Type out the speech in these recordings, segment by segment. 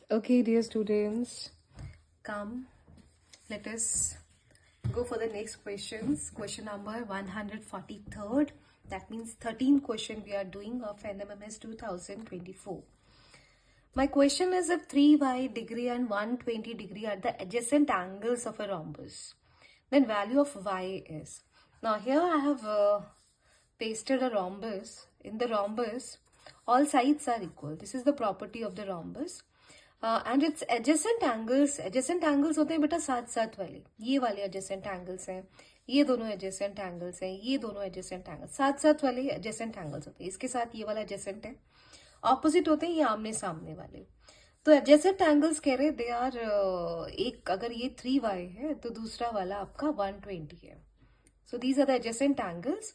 Okay, dear students, come. Let us go for the next questions. Question number 143rd. That means 13 question we are doing of NMMS 2024. My question is if 3y degree and 120 degree are the adjacent angles of a rhombus, then value of y is. Now here I have pasted a rhombus. In the rhombus, all sides are equal. This is the property of the rhombus. And it's adjacent angles होते हैं बेटा साथ साथ वाले adjacent angles हैं, ये दोनों adjacent angles हैं, ये दोनों एडजेसेंट एंगल्स साथ साथ वाले एडजेसेंट एंगल्स होते हैं. इसके साथ ये वाला एडजेसेंट है, ऑपोजिट होते हैं ये आमने सामने वाले. तो एडजेसेंट एंगल्स कह रहे दे आर एक अगर ये 3y है तो दूसरा वाला आपका 120 है. So these are the adjacent angles.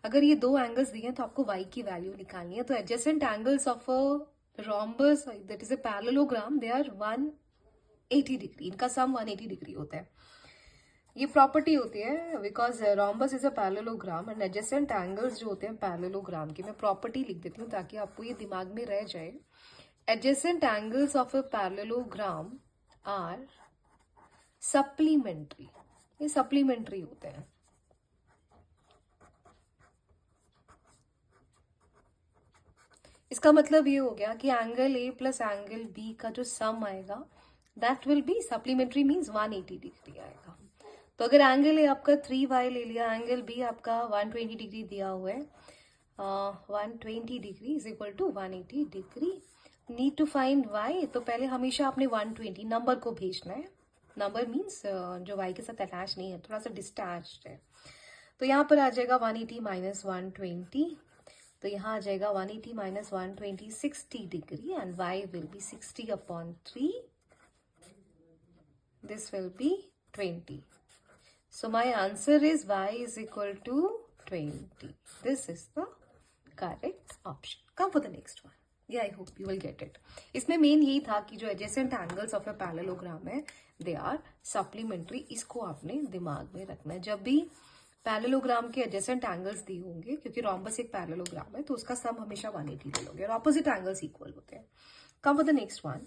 अगर ये दो एंगल्स दिए हैं तो आपको y की वैल्यू निकालनी है. तो adjacent angles of rhombus that is a parallelogram they are 180 degree. इनका सम 180 डिग्री होता है. ये प्रॉपर्टी होती है because rhombus is a parallelogram and adjacent angles जो होते हैं पैरेललोग्राम की, मैं प्रॉपर्टी लिख देती हूँ ताकि आपको ये दिमाग में रह जाए. Adjacent angles of a parallelogram are supplementary. ये सप्लीमेंट्री होते हैं. इसका मतलब ये हो गया कि angle A plus angle B का जो सम आएगा that will be supplementary, means 180 degree आएगा. तो अगर एंगल ए आपका 3y ले लिया, एंगल बी आपका 120 डिग्री दिया हुआ है, 120 degree is equal to 180 degree. Need to find y. तो पहले हमेशा आपने 120 नंबर को भेजना है. नंबर मीन्स जो y के साथ अटैच नहीं है, थोड़ा सा डिस्टैच्ड है. तो यहाँ पर आ जाएगा 180 माइनस 120. तो यहाँ आ जाएगा 180 minus 120 60 degree and y will be 60 upon 3. This will be 20. So my answer is y is equal to 20. This is the correct option. Come for the next one. Yeah, I hope you will get it. इसमें main यही था कि जो adjacent angles of a parallelogram है they are supplementary. इसको आपने दिमाग में रखना है जब भी पैरेललोग्राम के एडजेसेंट एंगल्स दिए होंगे, क्योंकि रॉम्बस एक पैरेललोग्राम है तो उसका सम हमेशा 180 ले लोगे और ऑपोजिट एंगल्स इक्वल होते हैं. Come for the next one.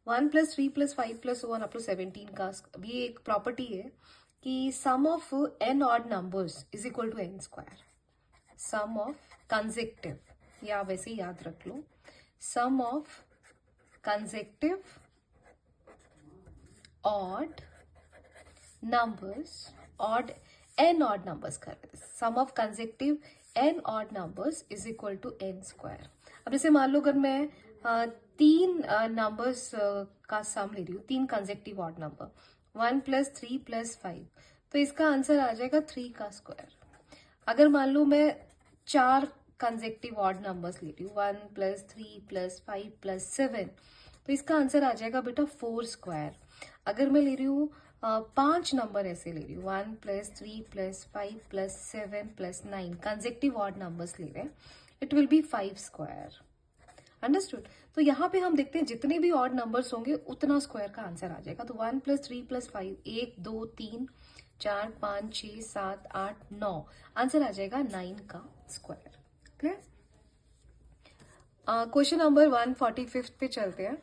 1 plus 3 plus 5 plus 1 up to 17 का ये एक प्रॉपर्टी है कि sum of n odd numbers is equal to n square. Sum of consecutive, या वैसे याद रख लो, sum of consecutive odd numbers, odd n odd numbers कर रहे थे. Sum of consecutive n odd numbers is equal to n square. अब जैसे मान लो अगर मैं तीन नंबर्स का सम ले रही हूँ, तीन consecutive odd number 1 plus 3 plus 5, तो इसका आंसर आ जाएगा 3 का स्क्वायर. अगर मान लो मैं चार कंसेक्टिव ऑड नंबर्स ले रही हूँ 1 प्लस 3 प्लस 5 प्लस 7, तो इसका आंसर आ जाएगा बेटा 4 स्क्वायर. अगर मैं ले रही हूँ 5 नंबर ऐसे ले रही हूँ 1 plus 3 plus 5 plus 7 plus 9 consecutive odd numbers ले रहे हैं, it will be 5 square. Understood. तो यहाँ पे हम देखते हैं जितने भी ऑड नंबर्स होंगे उतना स्क्वायर का आंसर आ जाएगा. तो 1 प्लस 3 प्लस 5 1 2 3 4 5 6 7 8 9, आंसर आ जाएगा 9 का स्क्वायर. क्लियर. क्वेश्चन नंबर 145 पे चलते हैं.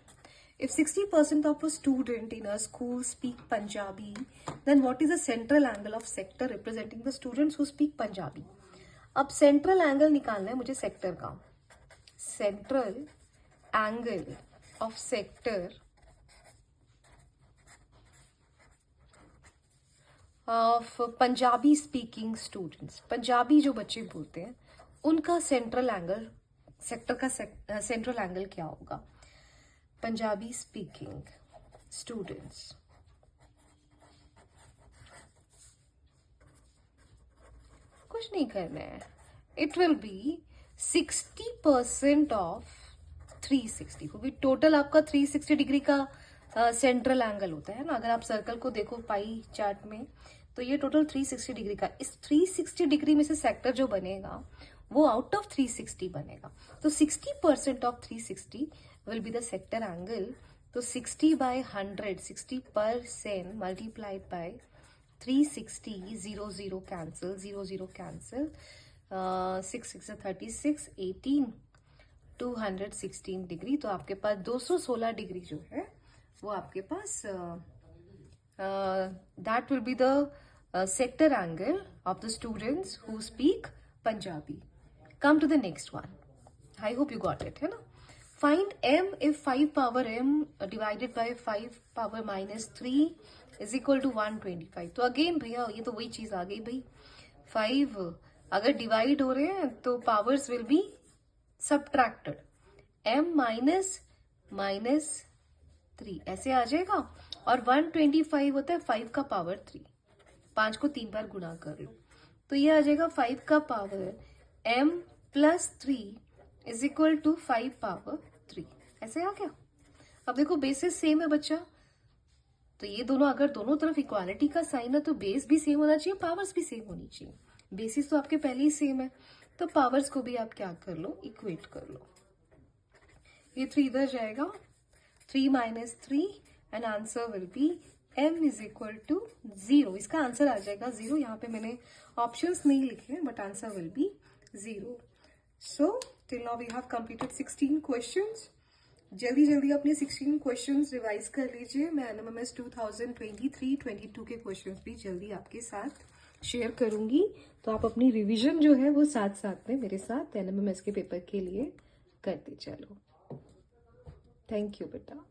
If 60% of a student in a school speak Punjabi, then what is the central angle of sector representing the students who speak Punjabi? अब central angle निकालना है मुझे sector का. Central angle of sector of Punjabi speaking students. Punjabi जो बच्चे बोलते हैं उनका सेंट्रल एंगल, सेक्टर का सेंट्रल एंगल क्या होगा? Punjabi speaking students. कुछ नहीं करना है. इट विल बी 60% ऑफ 360, क्योंकि टोटल आपका 360 डिग्री का सेंट्रल एंगल होता है ना. अगर आप सर्कल को देखो पाई चार्ट में तो ये टोटल 360 डिग्री का. इस 360 डिग्री में से सेक्टर जो बनेगा वो आउट ऑफ 360 बनेगा. तो 60% of 360 will be the sector angle. तो 60 by 100, 60% multiplied by 360, 0 0 cancel, 0 0 cancel, 6 6 36, 18, 216 degree. तो आपके पास 216 डिग्री जो है वो आपके पास that will be the sector angle of the students who speak Punjabi. Come to the next one. I hope you got it, है ना? Find m if 5 power m divided by 5 power minus 3 is equal to 125. तो again भैया ये तो वही चीज आ गई भाई, 5 अगर डिवाइड हो रहे हैं तो powers will be subtracted, m minus minus 3 ऐसे आ जाएगा, और 125 होता है 5 का पावर 3, 5 को 3 बार गुणा कर लो तो ये आ जाएगा 5 का power m plus 3 is equal to 5 power 3, ऐसे आ गया। अब देखो बेसिस सेम है बच्चा, तो ये दोनों अगर दोनों तरफ इक्वालिटी का साइन है तो बेस भी सेम होना चाहिए, पावर्स भी सेम होनी चाहिए। बेसिस तो आपके पहले ही सेम है, तो पावर्स को भी आप क्या कर लो, इक्वेट कर लो। ये 3 इधर जाएगा, 3 minus 3 and answer will be m is equal to 0। इसका आंसर आ जाएगा 0। यहाँ पे मैंने ऑप्शंस नहीं लिखे but answer will be 0। So till now we have completed 16 questions. जल्दी जल्दी अपने 16 क्वेश्चंस रिवाइज कर लीजिए। मैं एनएमएमएस 2023-22 के क्वेश्चंस भी जल्दी आपके साथ शेयर करूंगी, तो आप अपनी रिवीजन जो है वो साथ साथ में मेरे साथ एनएमएमएस के पेपर के लिए करते चलो। थैंक यू बेटा।